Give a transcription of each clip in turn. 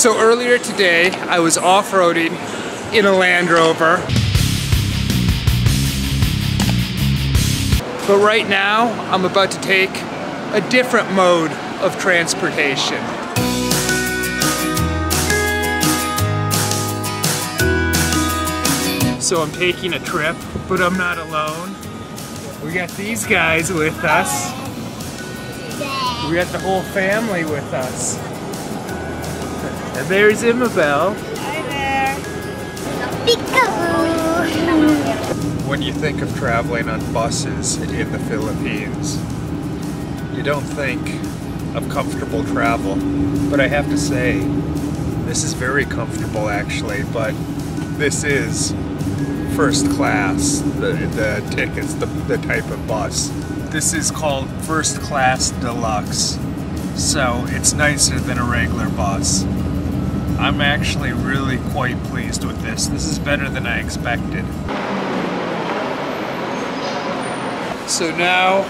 So earlier today, I was off-roading in a Land Rover. But right now, I'm about to take a different mode of transportation. So I'm taking a trip, but I'm not alone. We got these guys with us. We got the whole family with us. And there's Imabelle. Hi there. When you think of traveling on buses in the Philippines, you don't think of comfortable travel. But I have to say, this is very comfortable actually, but this is first class, the tickets, the type of bus. This is called first class deluxe, so it's nicer than a regular bus. I'm actually really quite pleased with this. This is better than I expected. So now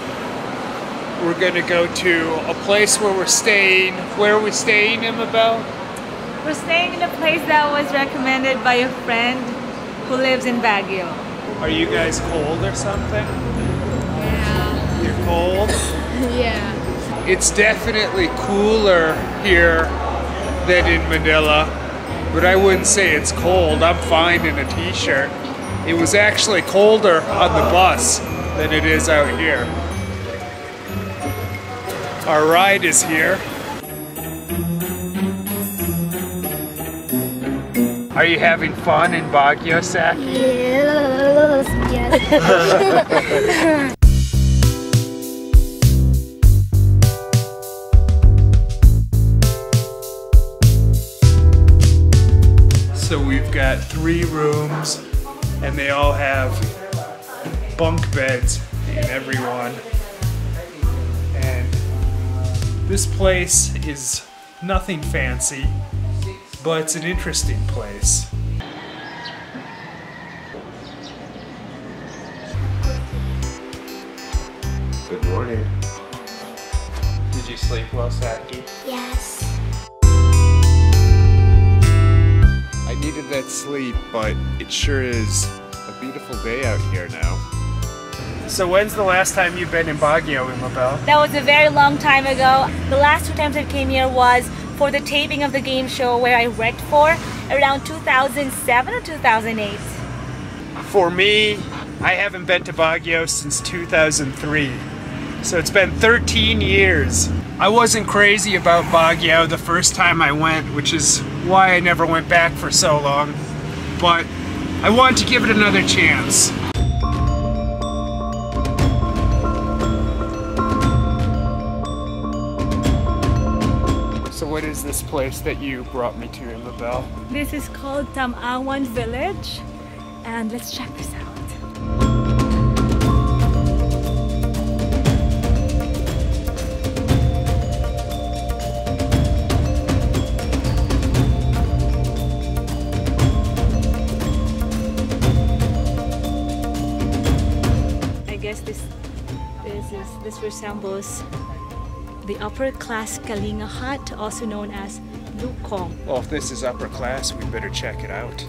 we're gonna go to a place where we're staying. Where are we staying, Imabelle? We're staying in a place that was recommended by a friend who lives in Baguio. Are you guys cold or something? Yeah. You're cold? Yeah. It's definitely cooler here than in Manila, but I wouldn't say it's cold. I'm fine in a t-shirt. It was actually colder on the bus than it is out here. Our ride is here. Are you having fun in Baguio, Saki? Yes. Yes. So we've got 3 rooms, and they all have bunk beds in every one. And this place is nothing fancy, but it's an interesting place. Good morning. Did you sleep well, Saki? Yes. I needed that sleep, but it sure is a beautiful day out here now. So when's the last time you've been in Baguio, Imabelle? That was a very long time ago. The last 2 times I came here was for the taping of the game show where I worked for around 2007 or 2008. For me, I haven't been to Baguio since 2003. So it's been 13 years. I wasn't crazy about Baguio the first time I went, which is why I never went back for so long. But I wanted to give it another chance. So what is this place that you brought me to, Imabelle? This is called Tamawan Village, and let's check this out. I guess this resembles the upper class Kalinga hut, also known as Lukong. Well, if this is upper class, we better check it out.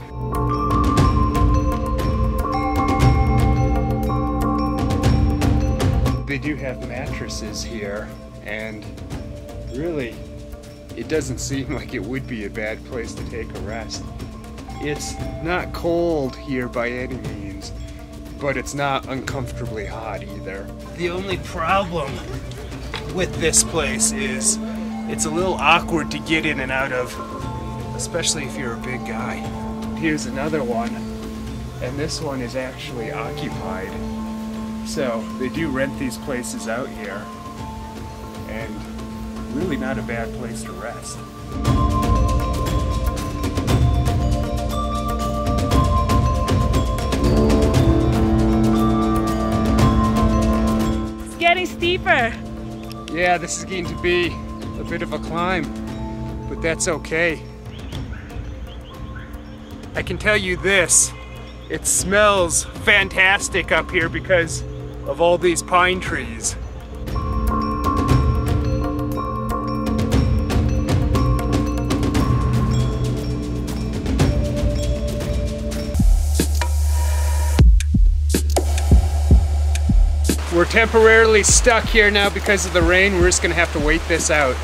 They do have mattresses here, and really, it doesn't seem like it would be a bad place to take a rest. It's not cold here by any means, but it's not uncomfortably hot either. The only problem with this place is it's a little awkward to get in and out of, especially if you're a big guy. Here's another one, and this one is actually occupied. So they do rent these places out here, and really not a bad place to rest. It's getting steeper. Yeah, this is going to be a bit of a climb, but that's okay. I can tell you this, it smells fantastic up here because of all these pine trees. temporarily stuck here now because of the rain. We're just gonna have to wait this out.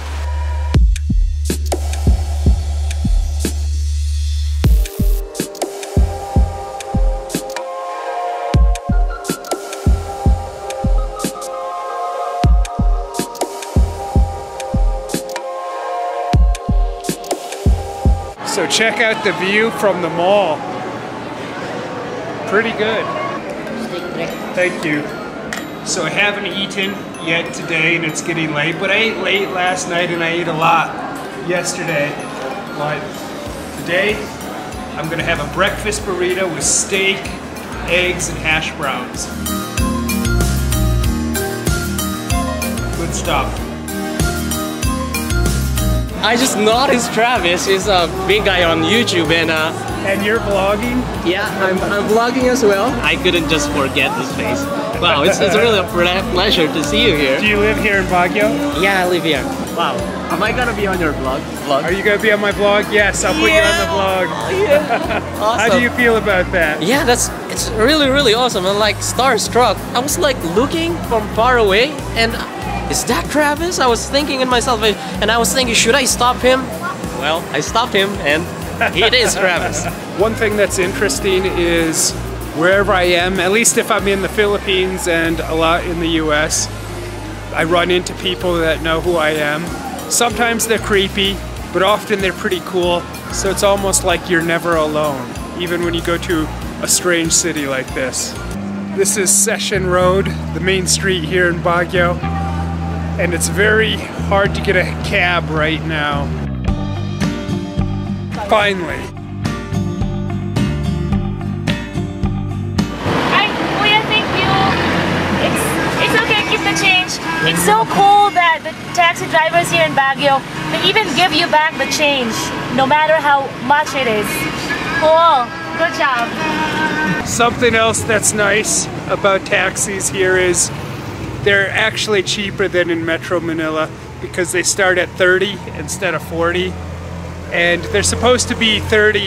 So check out the view from the mall. Pretty good. Thank you. So I haven't eaten yet today and it's getting late, but I ate late last night and I ate a lot yesterday. But today I'm gonna have a breakfast burrito with steak, eggs, and hash browns. Good stuff. I just noticed Travis is a big guy on YouTube And you're vlogging? yeah, I'm vlogging as well. I couldn't just forget this face. Wow, it's really a pleasure to see you here. Do you live here in Baguio? Yeah, I live here. Wow, am I gonna be on your vlog? Are you gonna be on my vlog? Yes, I'll put you on the vlog. Yeah. Awesome. How do you feel about that? Yeah, it's really awesome. I'm like starstruck. I was like looking from far away and is that Travis? I was thinking in myself and I was thinking, should I stop him? Well, I stopped him and it is Travis. One thing that's interesting is wherever I am, at least if I'm in the Philippines and a lot in the US, I run into people that know who I am. Sometimes they're creepy, but often they're pretty cool. So it's almost like you're never alone, even when you go to a strange city like this. This is Session Road, the main street here in Baguio. And it's very hard to get a cab right now. Finally. Kuya, thank you. It's okay, keep the change. It's so cool that the taxi drivers here in Baguio, they even give you back the change, no matter how much it is. Cool, good job. Something else that's nice about taxis here is they're actually cheaper than in Metro Manila because they start at 30 instead of 40. And they're supposed to be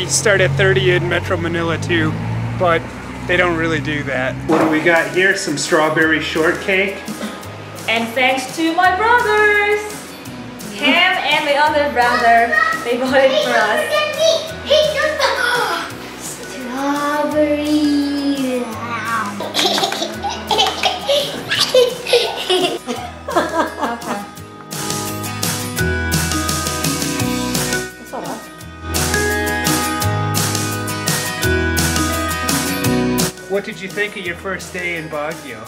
start at 30 in Metro Manila too, but they don't really do that. What do we got here? Some strawberry shortcake. And thanks to my brothers, Cam and the other brother, they bought it for us. Strawberry. What did you think of your first day in Baguio?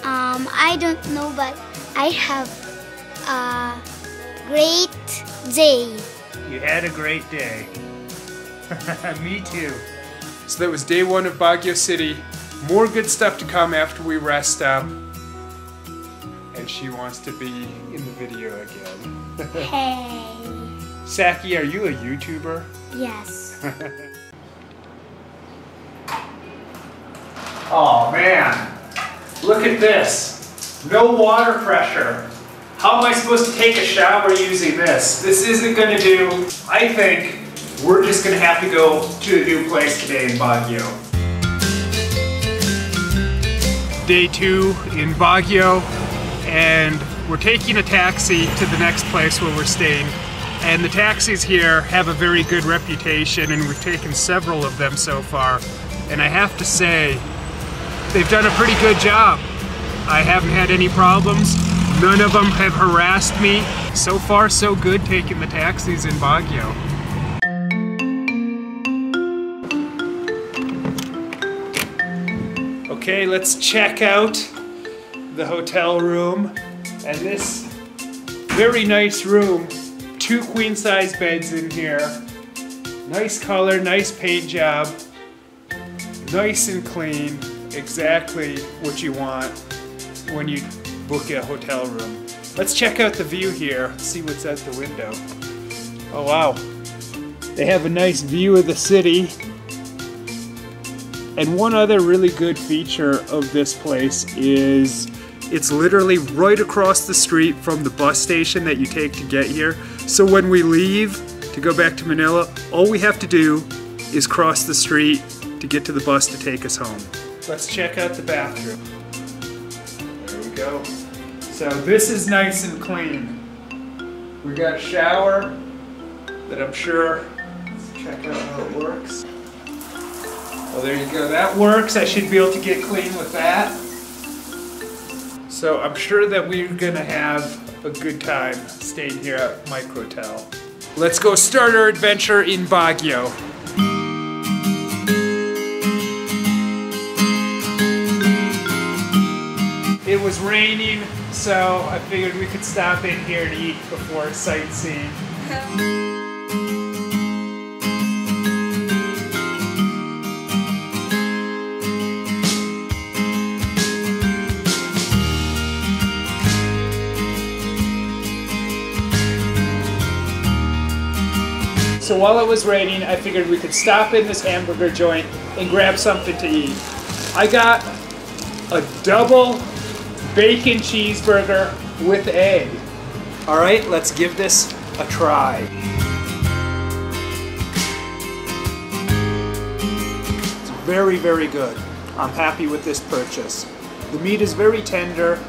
I don't know, but I have a great day. You had a great day. Me too. So that was day one of Baguio City. More good stuff to come after we rest up. And she wants to be in the video again. Hey. Saki, are you a YouTuber? Yes. Oh man, look at this. No water pressure. How am I supposed to take a shower using this? This isn't gonna do. I think we're just gonna have to go to a new place today in Baguio. Day 2 in Baguio, and we're taking a taxi to the next place where we're staying. And the taxis here have a very good reputation, and we've taken several of them so far. And I have to say, they've done a pretty good job. I haven't had any problems. None of them have harassed me. So far, so good taking the taxis in Baguio. Okay, let's check out the hotel room. And this very nice room, 2 queen-size beds in here. Nice color, nice paint job. Nice and clean. Exactly what you want when you book a hotel room. Let's check out the view here, see what's out the window. Oh wow, they have a nice view of the city. And one other really good feature of this place is it's literally right across the street from the bus station that you take to get here. So when we leave to go back to Manila, all we have to do is cross the street to get to the bus to take us home. Let's check out the bathroom. There Baguio. So this is nice and clean. We got a shower that I'm sure, let's check out how it works. Well, there you go, that works. I should be able to get clean with that. So I'm sure that we're gonna have a good time staying here at Microtel. Let's go start our adventure in Baguio. It was raining, so I figured we could stop in here to eat before sightseeing. So while it was raining, I figured we could stop in this hamburger joint and grab something to eat. I got a double bacon cheeseburger with egg. All right, let's give this a try. It's very, very good. I'm happy with this purchase. The meat is very tender,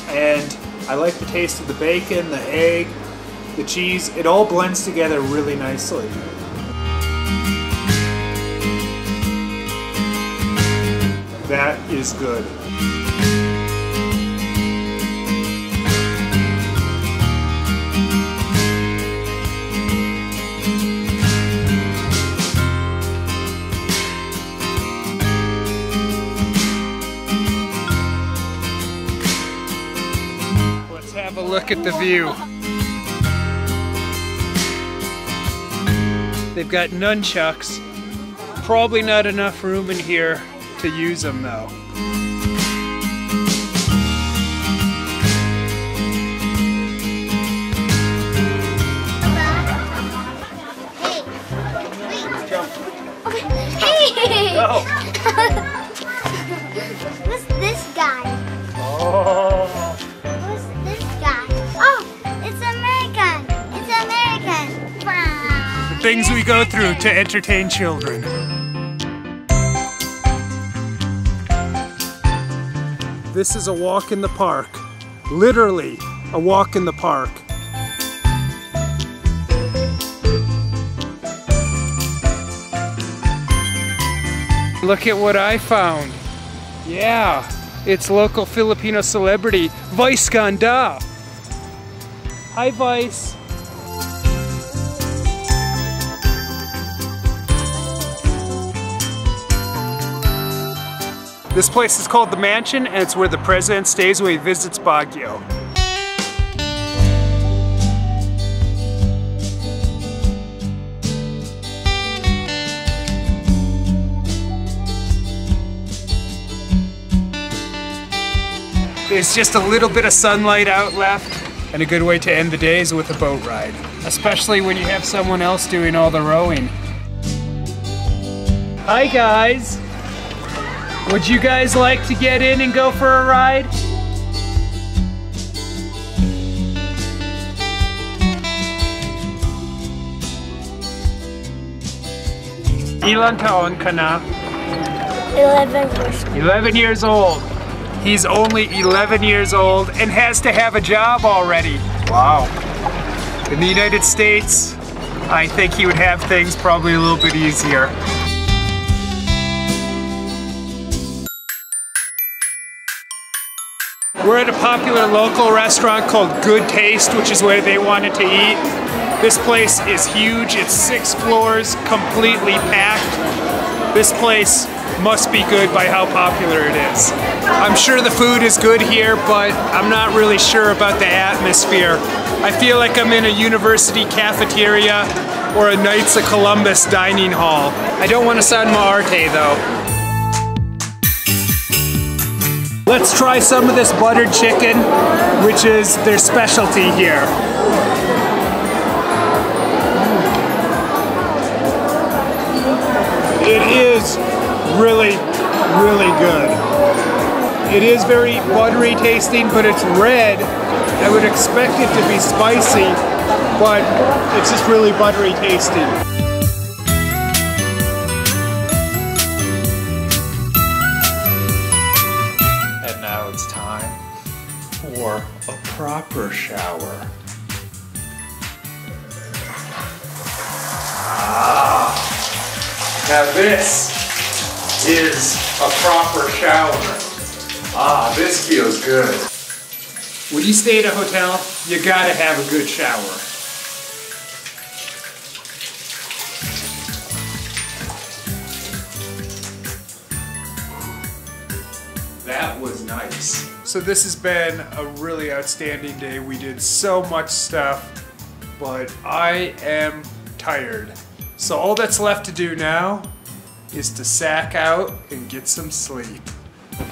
and I like the taste of the bacon, the egg, the cheese. It all blends together really nicely. That is good. Let's have a look at the view. They've got nunchucks. Probably not enough room in here to use them though. Hey! Go! Who's this guy? Oh! Who's this guy? Oh, it's American! It's American! Wow. The things we go through to entertain children. This is a walk in the park. Literally, a walk in the park. Look at what I found. Yeah, it's local Filipino celebrity, Vice Ganda. Hi, Vice. This place is called The Mansion, and it's where the president stays when he visits Baguio. There's just a little bit of sunlight out left, and a good way to end the day is with a boat ride, especially when you have someone else doing all the rowing. Hi guys! Would you guys like to get in and go for a ride? Ilan taon ka na? 11 years. 11 years old. He's only 11 years old and has to have a job already. Wow. In the United States, I think he would have things probably a little bit easier. We're at a popular local restaurant called Good Taste, which is where they wanted to eat. This place is huge. It's 6 floors, completely packed. This place must be good by how popular it is. I'm sure the food is good here, but I'm not really sure about the atmosphere. I feel like I'm in a university cafeteria or a Knights of Columbus dining hall. I don't want to sound Maarte though. Let's try some of this buttered chicken, which is their specialty here. It is really, really good. It is very buttery tasting, but it's red. I would expect it to be spicy, but it's just really buttery tasting. And now it's time for a proper shower. Now this is a proper shower. This feels good. When you stay at a hotel, you gotta have a good shower. That was nice. So this has been a really outstanding day. We did so much stuff, but I am tired. So all that's left to do now is to sack out and get some sleep.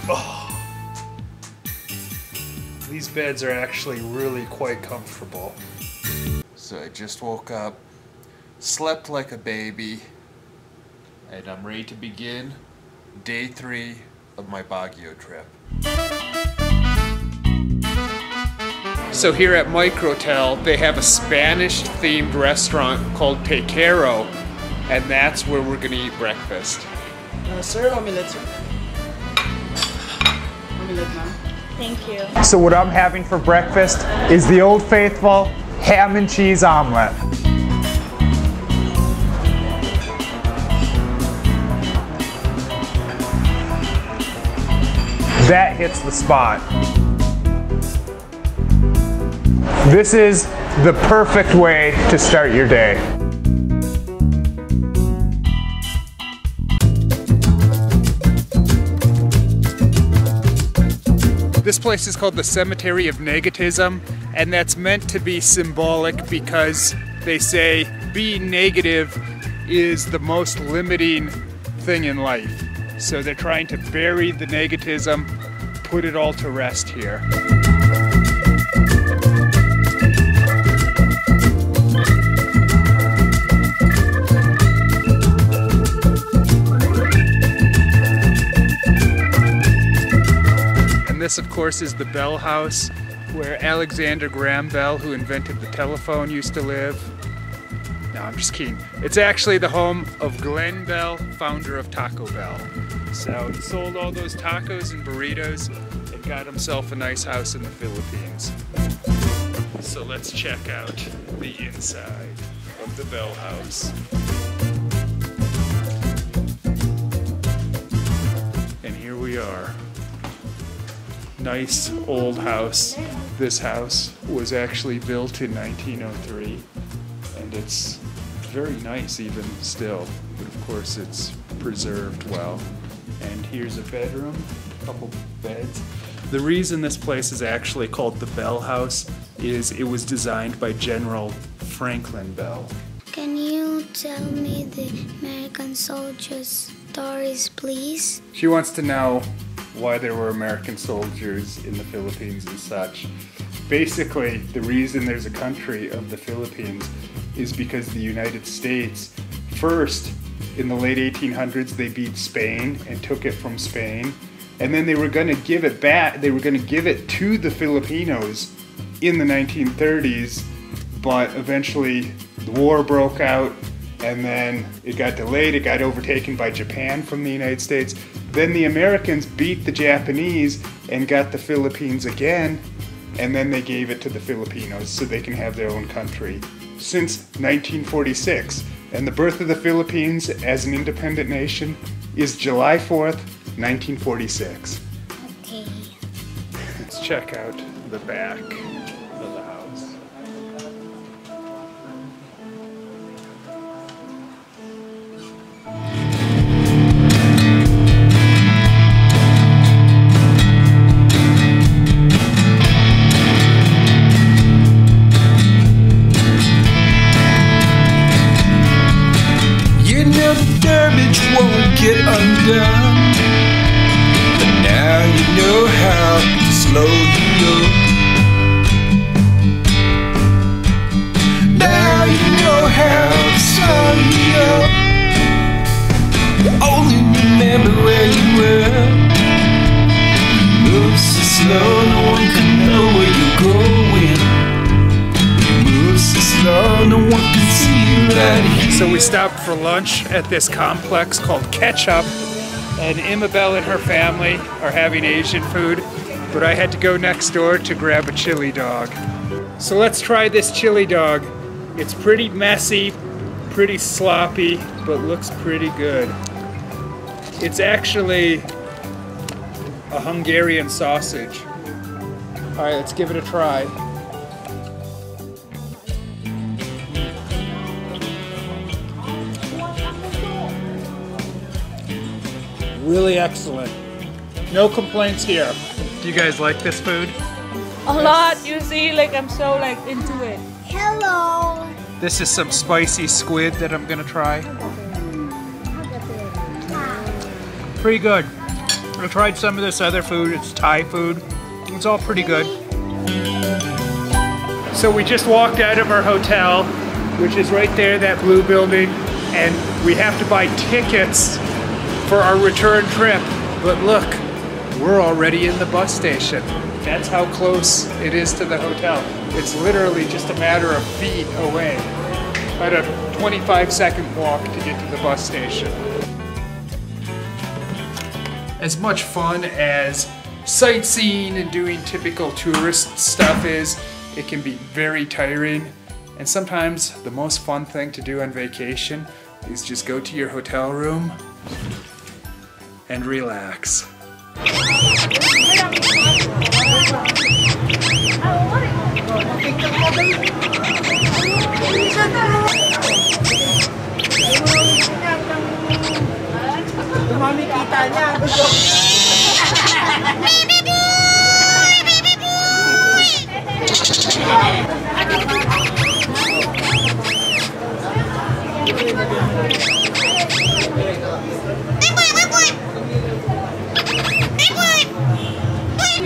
Oh. These beds are actually really quite comfortable. So I just woke up, slept like a baby, and I'm ready to begin day 3 of my Baguio trip. So here at Microtel, they have a Spanish-themed restaurant called Tequero, and that's where we're gonna eat breakfast. Sir, omelette, sir. Omelette, ma'am. Thank you. So what I'm having for breakfast is the Old Faithful ham and cheese omelet. That hits the spot. This is the perfect way to start your day. This place is called the Cemetery of Negativism, and that's meant to be symbolic because they say being negative is the most limiting thing in life. So they're trying to bury the negativism, put it all to rest here. This, of course, is the Bell House, where Alexander Graham Bell, who invented the telephone, used to live. No, I'm just kidding. It's actually the home of Glenn Bell, founder of Taco Bell. So he sold all those tacos and burritos and got himself a nice house in the Philippines. So let's check out the inside of the Bell House. And here we are. Nice old house. This house was actually built in 1903, and it's very nice even still, but of course it's preserved well. And here's a bedroom, a couple beds. The reason this place is actually called the Bell House is it was designed by General Franklin Bell. Can you tell me the American soldiers' stories, please? She wants to know why there were American soldiers in the Philippines and such. Basically, the reason there's a country of the Philippines is because the United States, first, in the late 1800s, they beat Spain and took it from Spain, and then they were going to give it back, they were going to give it to the Filipinos in the 1930s, but eventually the war broke out, and then it got delayed, it got overtaken by Japan from the United States. Then the Americans beat the Japanese and got the Philippines again, and then they gave it to the Filipinos so they can have their own country since 1946. And the birth of the Philippines as an independent nation is July 4th, 1946. Okay. Let's check out the back of the house. Won't get undone, but now you know how to slow you up. Now you know how to slow you up. Only remember where you were. You move so slow, no one can know where you're going. You move so slow, no one can see you right here. So we stopped for lunch at this complex called Ketchup, and Imabelle and her family are having Asian food, but I had to go next door to grab a chili dog. So let's try this chili dog. It's pretty messy, pretty sloppy, but looks pretty good. It's actually a Hungarian sausage. All right, let's give it a try. Really excellent. No complaints here. Do you guys like this food? A lot, you see, like I'm so like into it. Hello. This is some spicy squid that I'm gonna try. Pretty good. I tried some of this other food, it's Thai food. It's all pretty good. So we just walked out of our hotel, which is right there, that blue building, and we have to buy tickets for our return trip. But look, we're already in the bus station. That's how close it is to the hotel. It's literally just a matter of feet away. About a 25-second walk to get to the bus station. As much fun as sightseeing and doing typical tourist stuff is, it can be very tiring. And sometimes the most fun thing to do on vacation is just go to your hotel room and relax.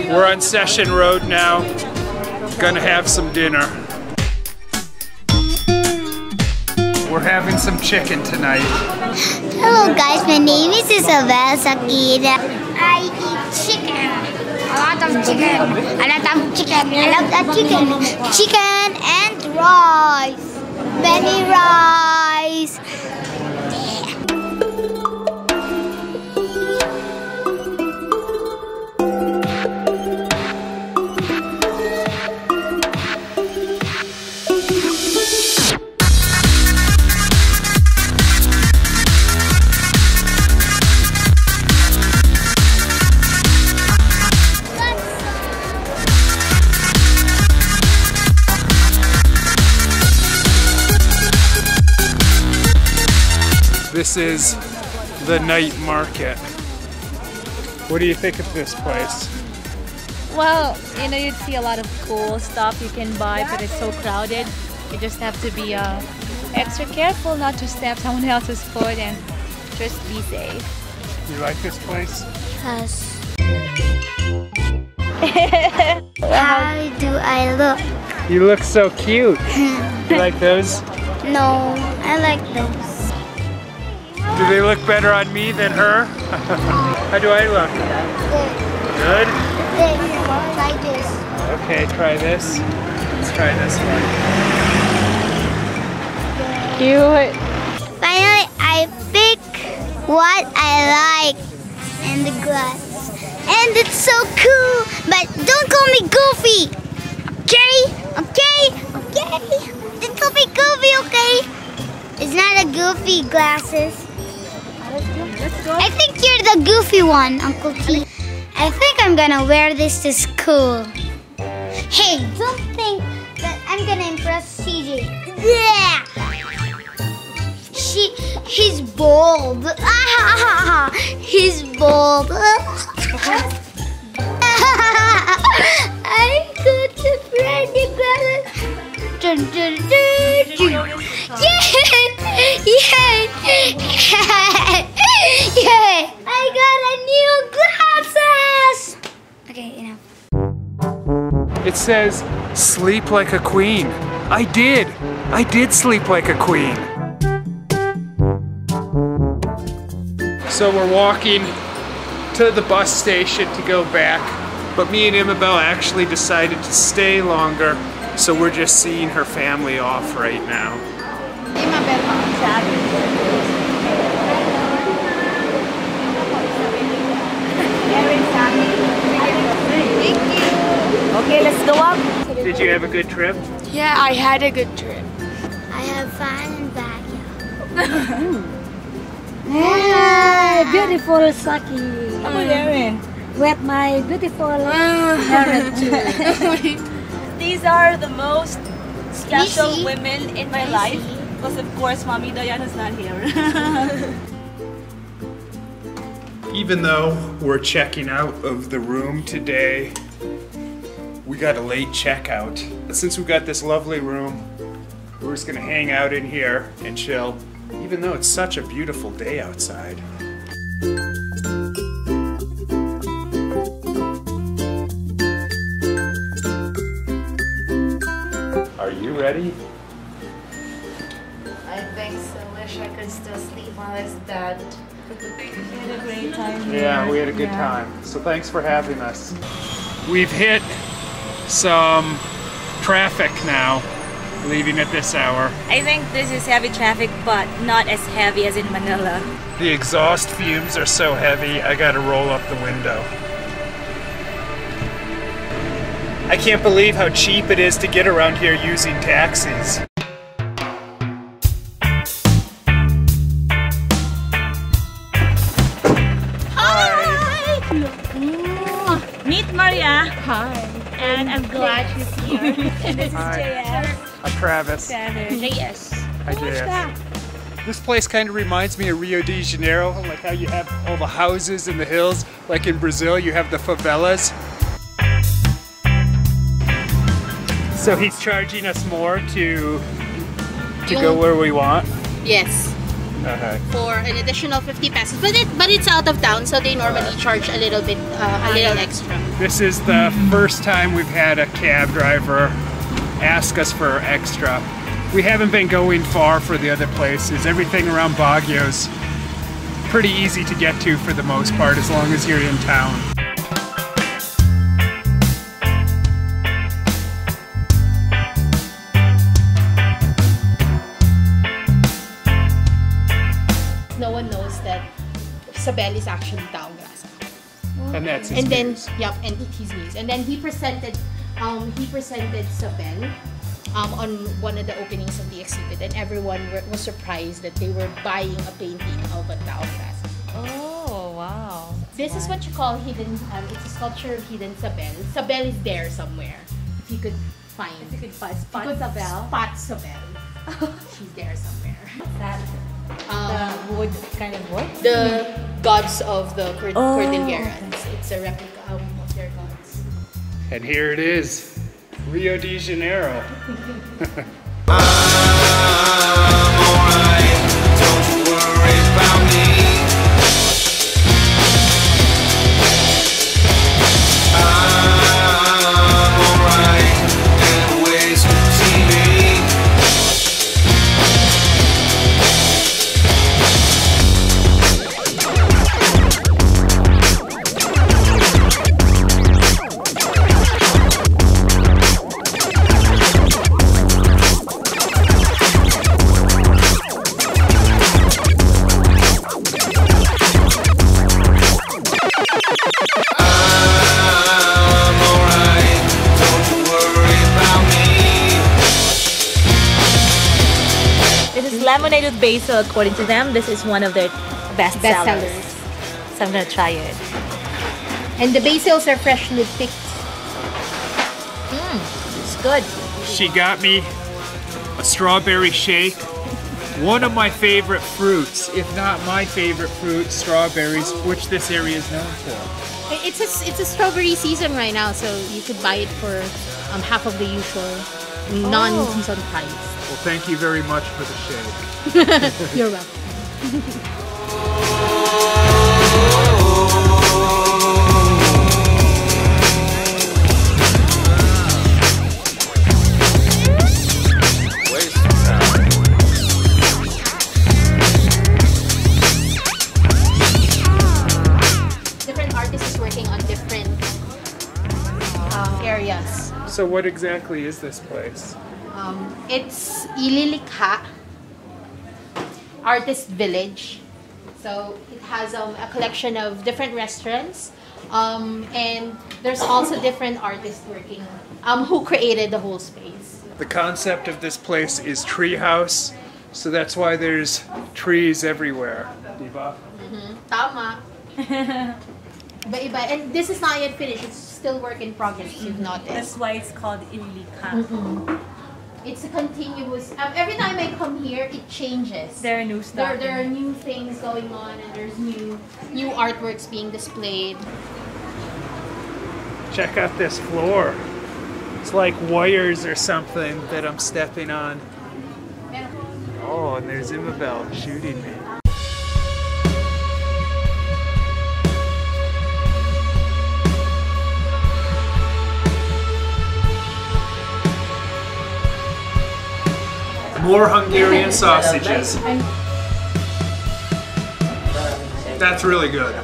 We're on Session Road now. Gonna have some dinner. We're having some chicken tonight. Hello guys, my name is Imabelle Sakina. I eat chicken. A lot of chicken. A lot of chicken. I love that chicken. Chicken and rice. Many rice. This is the night market. What do you think of this place? Well, you know, you'd see a lot of cool stuff you can buy, but it's so crowded. You just have to be extra careful not to step someone else's foot and just be safe. You like this place? Yes. How do I look? You look so cute. You like those? No, I like those. Do they look better on me than her? How do I look? Good? Try this. Okay, try this. Let's try this one. Cute. Finally, I pick what I like in the glass. And it's so cool, but don't call me Goofy. Okay? Okay? Don't call me Goofy, okay? It's not a Goofy glasses. Let's go. I think you're the goofy one, Uncle T. I think I'm gonna wear this to school. Hey, don't think that I'm gonna impress CJ. Yeah! He's bold. He's bold. I got a friend. Yay! I got a new glasses! Okay, enough. It says, sleep like a queen. I did sleep like a queen. So we're walking to the bus station to go back, but me and Imabelle actually decided to stay longer, so we're just seeing her family off right now. Thank you have a good trip? Yeah, I had a good trip. I have fun in Baguio. Hey, beautiful Saki. With my beautiful parrot too. These are the most special see? women in my life. Because of course, Mommy Diana's not here. Even though we're checking out of the room today, we got a late checkout. Since we got this lovely room, we're just gonna hang out in here and chill, even though it's such a beautiful day outside. Are you ready? I think so. Wish I could still sleep while it's dead. We had a great time here. Yeah, we had a good time. So thanks for having us. We've hit some traffic now, leaving at this hour. I think this is heavy traffic, but not as heavy as in Manila. The exhaust fumes are so heavy, I gotta roll up the window. I can't believe how cheap it is to get around here using taxis. Meet Maria. Hi. And I'm glad she's here. And this is Hi. JS. I'm Travis. JS. Hi, JS. This place kind of reminds me of Rio de Janeiro, like how you have all the houses in the hills. Like in Brazil, you have the favelas. So he's charging us more to go where we want. Yes, Okay. for an additional 50 pesos. But it's out of town, so they normally charge a little bit, a little extra. This is the first time we've had a cab driver ask us for extra. We haven't been going far for the other places. Everything around Baguio's pretty easy to get to for the most part, as long as you're in town. No one knows that Isabelle is actually Tao Grasa. And that's his And then, muse. yep, and his muse. And then he presented Isabelle on one of the openings of the exhibit, and everyone was surprised that they were buying a painting of a Tao Grasa. Oh, wow. This is what you call hidden, it's a sculpture of hidden Isabelle. Isabelle is there somewhere. If you could find. If you could find spot You could Isabelle. Spot Isabelle. She's there somewhere. What's that? The wood, kind of wood? The gods of the Oh, Cordilleras. It's a replica of their gods. And here it is, Rio de Janeiro. alright, don't you worry about me. I'm alright, and ways to TV. Lemonade with basil, according to them, this is one of their best sellers. So I'm gonna try it. And the basils are freshly picked. It's good. She got me a strawberry shake. One of my favorite fruits, if not my favorite fruit, strawberries, which this area is known for. It's a strawberry season right now, so you could buy it for half of the usual non-season price. Well, thank you very much for the shake. You're welcome. Different artists working on different areas. So what exactly is this place? It's Ililikha Artist Village. So it has a collection of different restaurants, and there's also different artists working who created the whole space. The concept of this place is treehouse, so that's why there's trees everywhere. Diba? Tama. Iba-iba. And this is not yet finished. It's still work in progress, if you've noticed. That's why it's called Ililica. It's a continuous. Every time I come here, it changes. There are new stuff. There are new things going on, and there's new artworks being displayed. Check out this floor. It's like wires or something that I'm stepping on. Oh, and there's Imabelle shooting me. More Hungarian sausages. That's really good.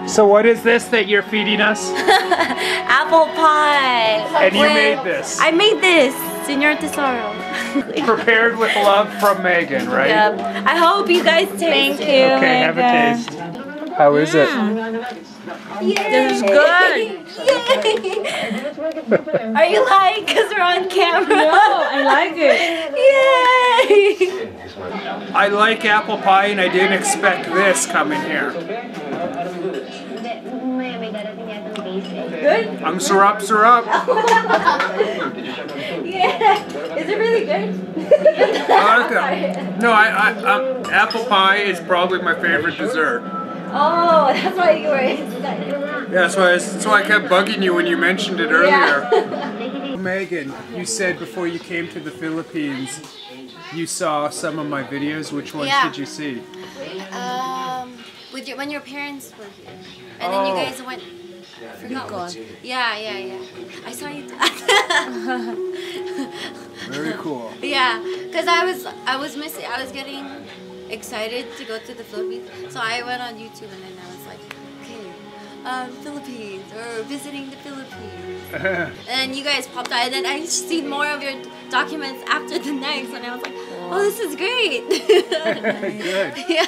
So what is this that you're feeding us? Apple pie. And you made this? I made this, Señor Tesoro. Prepared with love from Megan, right? Yep. I hope you guys taste Thank it. you, okay, have a taste. How is it? This is good. Are you lying because we're on camera? No, I like it. Yay! I like apple pie and I didn't expect this coming here. Good? I'm syrup. Yeah. Is it really good? No, apple pie is probably my favorite dessert. Oh, that's why you were excited. Yeah, that's why I kept bugging you when you mentioned it earlier. Yeah. Megan, you said before you came to the Philippines, you saw some of my videos. Which ones did you see? When your parents were here, and then you guys went. Yeah. I saw you. Very cool. Yeah, because I was missing. I was getting excited to go to the Philippines, so I went on YouTube and then I was like, okay, Philippines or visiting the Philippines. And you guys popped out, and then I seen more of your documents after the next, and I was like, oh, this is great. Good. Yeah.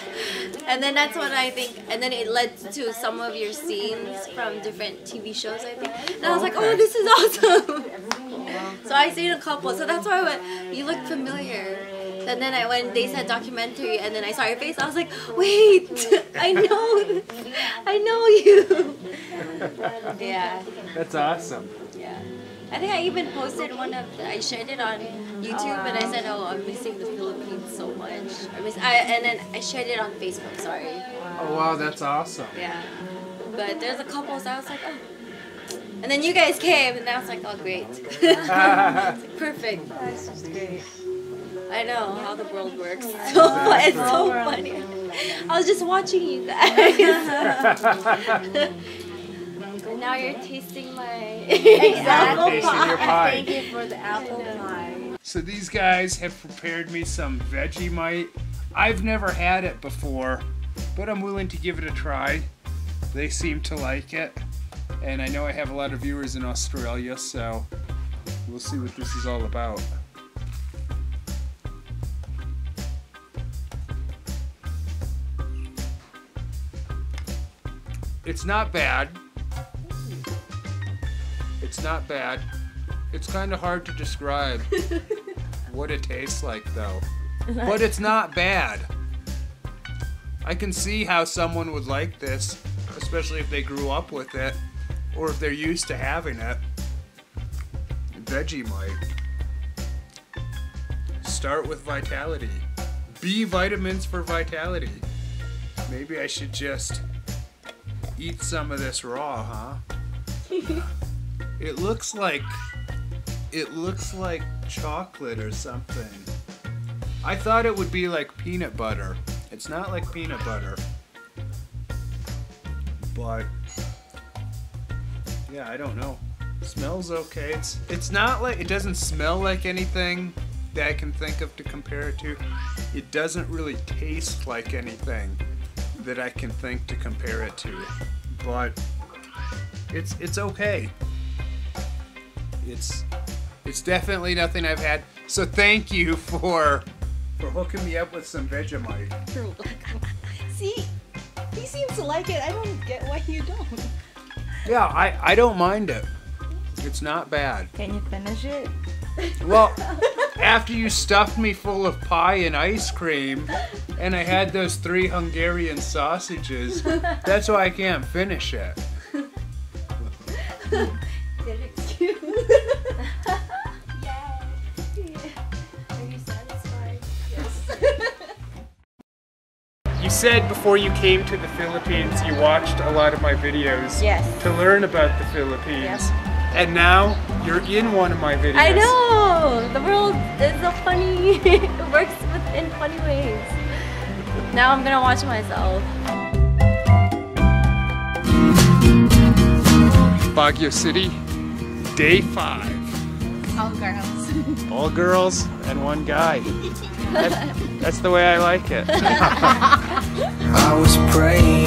And then that's what I think, and then it led to some of your scenes from different TV shows, I think. And I was like, oh, this is awesome. So I seen a couple, so that's why I went, you look familiar. And then when they said documentary, and then I saw your face, I was like, wait, I know you. Yeah. That's awesome. Yeah. I think I even posted I shared it on YouTube, and I said, oh, I'm missing the Philippines so much. And then I shared it on Facebook, sorry. Oh wow, that's awesome. Yeah. But there's a couple, so I was like, oh. And then you guys came, and I was like, oh, great. It's like, perfect. That's just great. I know how the world works. It's so funny. I was just watching you guys. And now you're tasting my apple pie. Thank you for the apple pie. So these guys have prepared me some Vegemite. I've never had it before, but I'm willing to give it a try. They seem to like it. And I know I have a lot of viewers in Australia, so we'll see what this is all about. It's not bad. It's not bad. It's kind of hard to describe what it tastes like though. But it's not bad. I can see how someone would like this, especially if they grew up with it or if they're used to having it. Vegemite. Start with vitality. B vitamins for vitality. Maybe I should just eat some of this raw, huh? It looks like chocolate or something. I thought it would be like peanut butter. It's not like peanut butter. But yeah, I don't know. Smells okay. It's not like, it doesn't smell like anything that I can think of to compare it to. It doesn't really taste like anything that I can think to compare it to. But it's okay. It's definitely nothing I've had. So thank you for hooking me up with some Vegemite. See, he seems to like it. I don't get why you don't. Yeah, I don't mind it. It's not bad. Can you finish it? Well, after you stuffed me full of pie and ice cream, and I had those 3 Hungarian sausages, that's why I can't finish it. You said before you came to the Philippines you watched a lot of my videos to learn about the Philippines. And now you're in one of my videos. I know! The world is so funny. It works in funny ways. Now I'm gonna watch myself. Baguio City, day 5. All girls. All girls and 1 guy. That's the way I like it. I was praying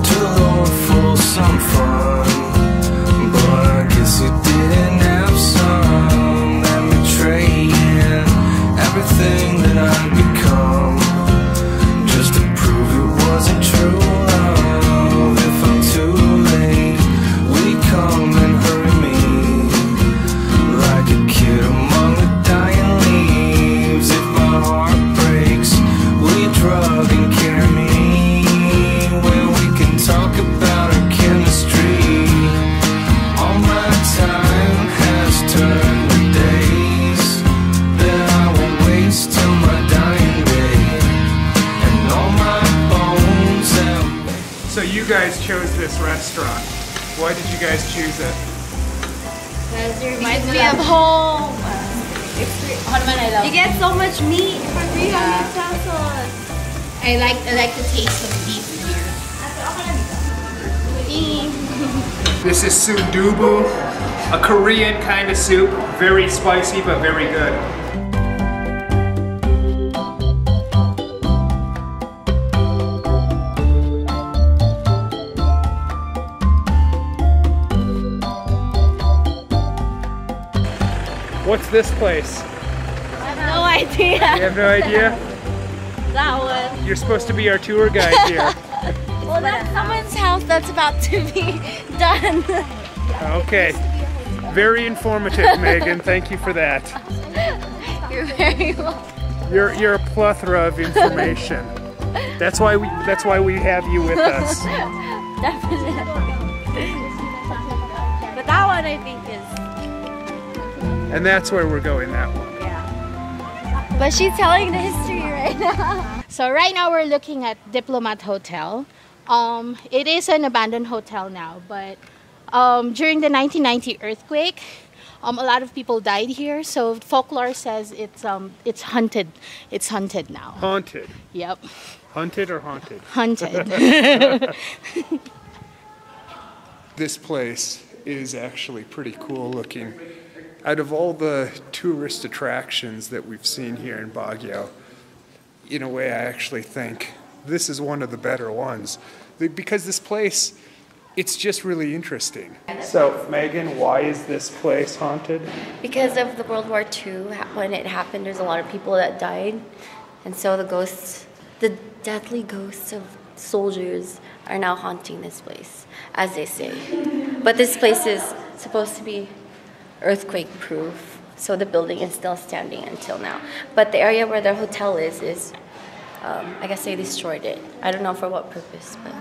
to the Lord for some fun, but I guess it didn't have some. I'm betraying everything that I've become, just to prove it wasn't true love. If I'm too late, will you come and hurry me, like a kid among the dying leaves? If my heart breaks, will you drug and carry me, where we can talk about our chemistry? All my time has turned to days that I will waste till my dying day, and all my bones have... So you guys chose this restaurant. Why did you guys choose it? Because it reminds me of home. You get so much meat for 300 pesos. I like the taste of beef here. This is sundubu, a Korean kind of soup. Very spicy, but very good. What's this place? I have no idea. You have no idea? That one. You're supposed to be our tour guide here. Well, that's someone's house that's about to be done. Okay. Very informative, Megan. Thank you for that. You're very welcome. You're a plethora of information. That's why we have you with us. Definitely. But that one I think is... And that's where we're going, that one. Yeah. But she's telling the history right now. So right now we're looking at Diplomat Hotel. It is an abandoned hotel now, but during the 1990 earthquake, a lot of people died here. So folklore says it's haunted. It's haunted now. Haunted. Yep. Hunted or haunted? Haunted. This place is actually pretty cool looking. Out of all the tourist attractions that we've seen here in Baguio, in a way I actually think this is one of the better ones. Because this place, it's just really interesting. So, Megan, why is this place haunted? Because of the World War II, when it happened, there's a lot of people that died. And so the deathly ghosts of soldiers are now haunting this place, as they say. But this place is supposed to be earthquake-proof, so the building is still standing until now. But the area where the hotel is I guess they destroyed it. I don't know for what purpose, but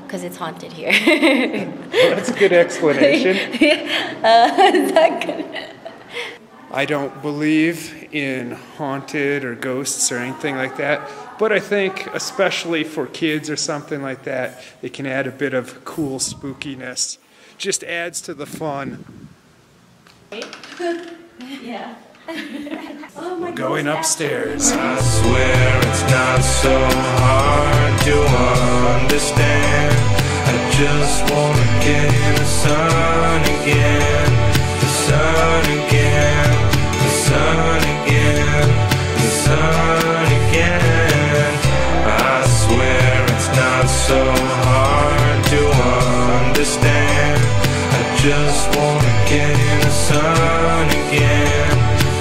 because it's haunted here. Well, that's a good explanation. Is that good? I don't believe in haunted or ghosts or anything like that, but I think especially for kids or something like that, it can add a bit of cool spookiness. Just adds to the fun. Yeah. We're going upstairs. I swear it's not so hard to understand. I just wanna get in the sun again. The sun again. The sun again. The sun again. I swear it's not so hard to understand. I just wanna get in the sun again.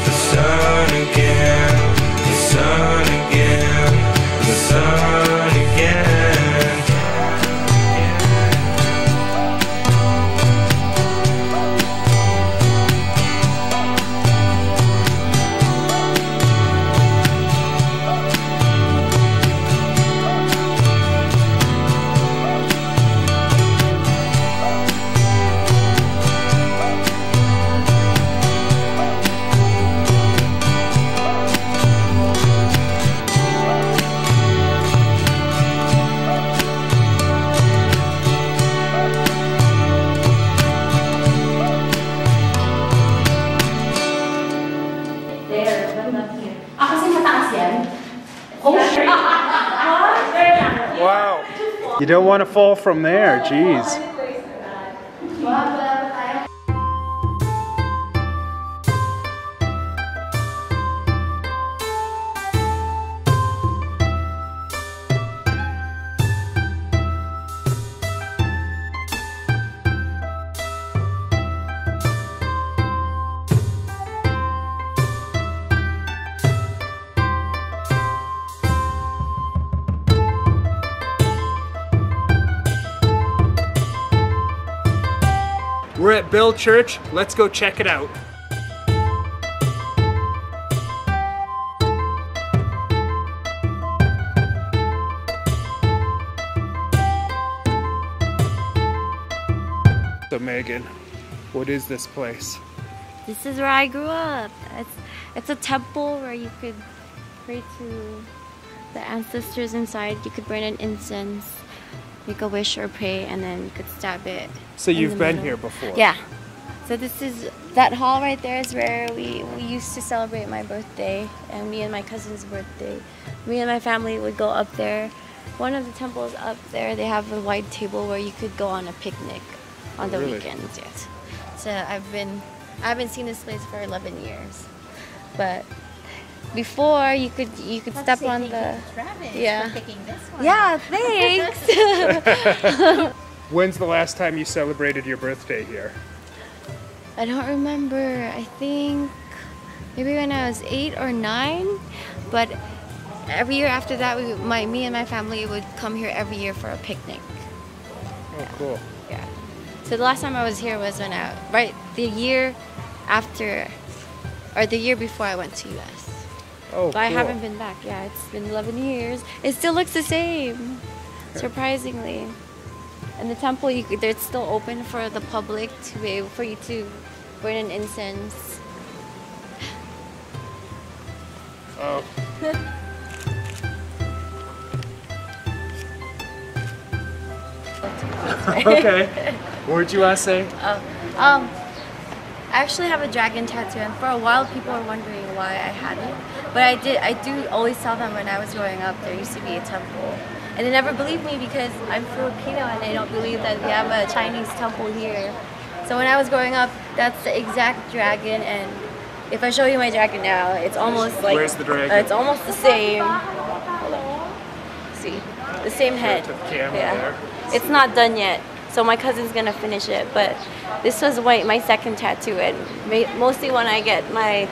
The sun again. The sun again. The sun again. Wow. You don't want to fall from there, jeez. We're at Bill Church. Let's go check it out. So Megan, what is this place? This is where I grew up. It's a temple where you could pray to the ancestors inside. You could burn an incense, make a wish or pray, and then you could stab it. So you've been here before? Yeah. So this is, that hall right there is where we used to celebrate my birthday and me and my cousin's birthday. Me and my family would go up there. One of the temples up there, they have a wide table where you could go on a picnic on the weekends. Yes. So I haven't seen this place for 11 years. But before you could step on the Travis yeah for picking this one. Yeah, thanks. When's the last time you celebrated your birthday here? I don't remember. I think maybe when I was 8 or 9. But every year after that, me and my family would come here every year for a picnic. Oh, cool. Yeah. So the last time I was here was when the year after, or the year before I went to US. Oh, but I haven't been back. Yeah, it's been 11 years. It still looks the same, surprisingly. And the temple, it's still open for the public to be able for you to burn an incense. Oh. Okay. What did you want to say? I actually have a dragon tattoo, and for a while people were wondering why I had it. But I do always tell them when I was growing up there used to be a temple. And they never believed me because I'm Filipino and they don't believe that we have a Chinese temple here. So when I was growing up, that's the exact dragon, and if I show you my dragon now, it's almost like... Where's the dragon? It's almost the same. Hello. See? The same head. There. It's not done yet, so my cousin's gonna finish it, but this was my second tattoo, and mostly when I get my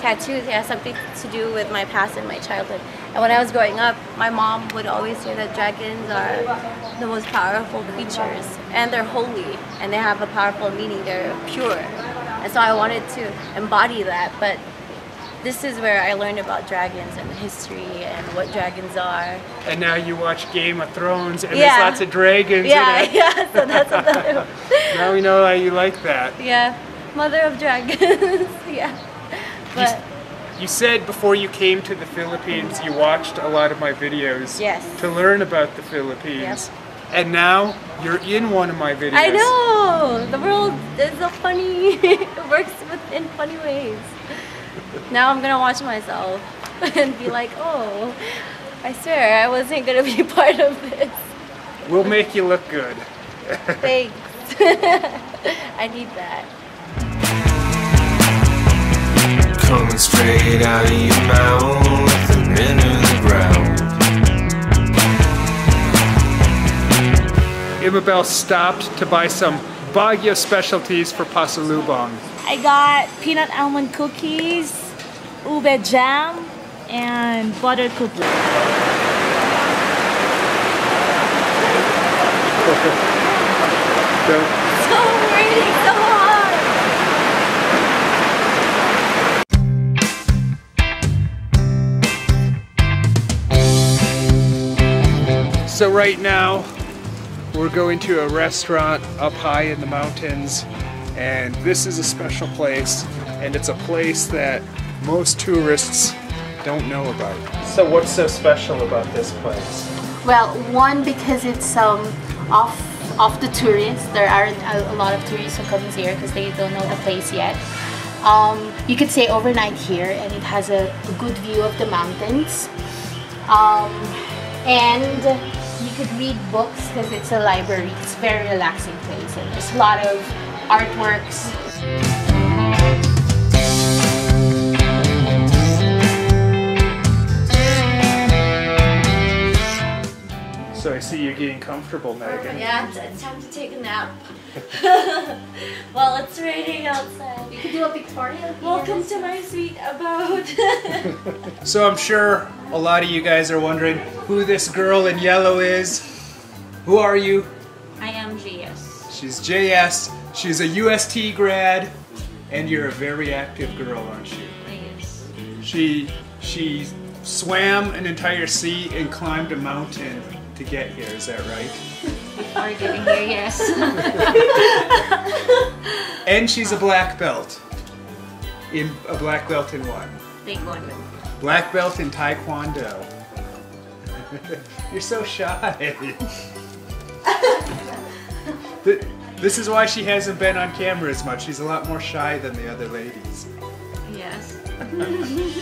tattoos, it has something to do with my past and my childhood. And when I was growing up, my mom would always say that dragons are the most powerful creatures, and they're holy, and they have a powerful meaning. They're pure, and so I wanted to embody that. But this is where I learned about dragons and history and what dragons are. And now you watch Game of Thrones, and there's lots of dragons in it. Yeah. So that's another. Now we know how you like that. Yeah, mother of dragons. Yeah, but. You said before you came to the Philippines, you watched a lot of my videos to learn about the Philippines. And now you're in one of my videos. I know! The world is so funny. It works in funny ways. Now I'm gonna watch myself and be like, oh, I swear I wasn't gonna be part of this. We'll make you look good. Thanks. I need that. Coming straight out of your mouth and into the ground. Imabelle stopped to buy some Baguio specialties for pasalubong. I got peanut almond cookies, ube jam, and butter cookies. So raining so hard. So right now, we're going to a restaurant up high in the mountains, and this is a special place, and it's a place that most tourists don't know about. So what's so special about this place? Well, one, because it's off the tourists. There aren't a lot of tourists who comes here because they don't know the place yet. You could stay overnight here, and it has a good view of the mountains. And you could read books because it's a library. It's a very relaxing place, and there's a lot of artworks. So I see you're getting comfortable, Megan. Yeah, it's time to take a nap. Well, it's raining outside. You could do a pictorial. Welcome to my sweet abode. So I'm sure a lot of you guys are wondering who this girl in yellow is. Who are you? I am JS. She's JS. She's a UST grad, and you're a very active girl, aren't you? Yes. She swam an entire sea and climbed a mountain to get here. Is that right? Before getting here, yes. And she's a black belt. In a black belt in what? Taekwondo. Black belt in Taekwondo. You're so shy. This is why she hasn't been on camera as much. She's a lot more shy than the other ladies. Yes.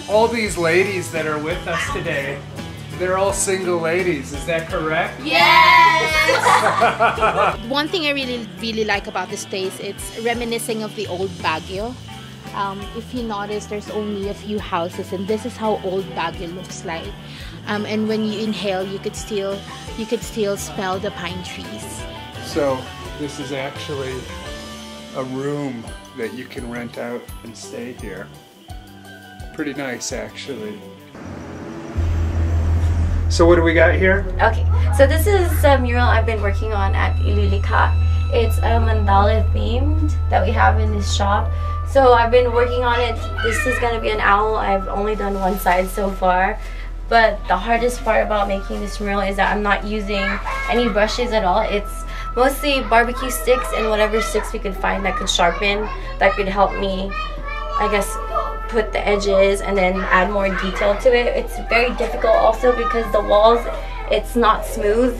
All these ladies that are with us today, they're all single ladies. Is that correct? Yes! One thing I really like about this place, it's reminiscing of the old Baguio. If you notice, there's only a few houses, and this is how old Baguio looks like. And when you inhale, you could still smell the pine trees. So this is actually a room that you can rent out and stay here. Pretty nice, actually. So what do we got here? Okay, so this is a mural I've been working on at Ililika. It's a mandala themed that we have in this shop. So I've been working on it. This is gonna be an owl. I've only done one side so far. But the hardest part about making this mural is that I'm not using any brushes at all. It's mostly barbecue sticks and whatever sticks we could find that could sharpen, that could help me, I guess, put the edges and then add more detail to it. It's very difficult also because the walls, it's not smooth.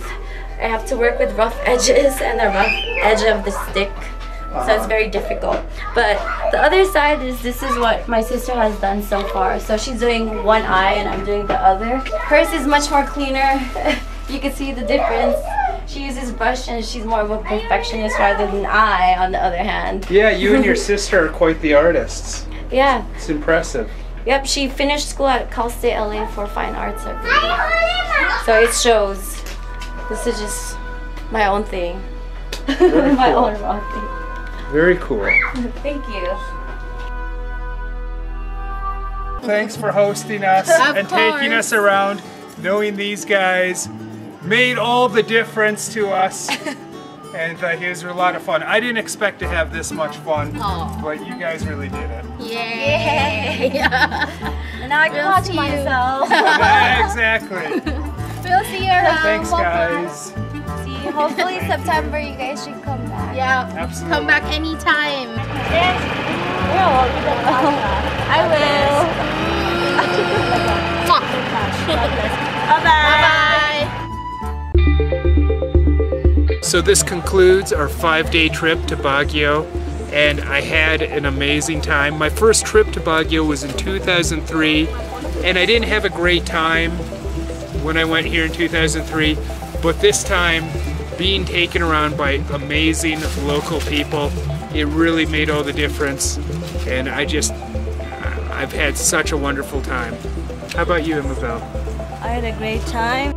I have to work with rough edges and the rough edge of the stick. So it's very difficult. But the other side is, this is what my sister has done so far. So she's doing one eye and I'm doing the other. Hers is much more cleaner. You can see the difference. She uses brush and she's more of a perfectionist rather than I, on the other hand. Yeah, you and your sister are quite the artists. Yeah. It's impressive. Yep, she finished school at Cal State LA for fine arts, I believe. So it shows. This is just my own thing. My own raw thing. Very cool. Thank you. Thanks for hosting us and taking us around. Knowing these guys made all the difference to us. And it was a lot of fun. I didn't expect to have this much fun, but you guys really did it. Yay! And now I can watch myself. Yeah, exactly. We'll see you around. Thanks, guys. See you. Hopefully September you guys should come back. Yeah, Absolutely. come back anytime. I will. Bye-bye. So this concludes our 5-day trip to Baguio, and I had an amazing time. My first trip to Baguio was in 2003, and I didn't have a great time when I went here in 2003, but this time, being taken around by amazing local people, it really made all the difference, and I've had such a wonderful time. How about you, Imabelle? I had a great time.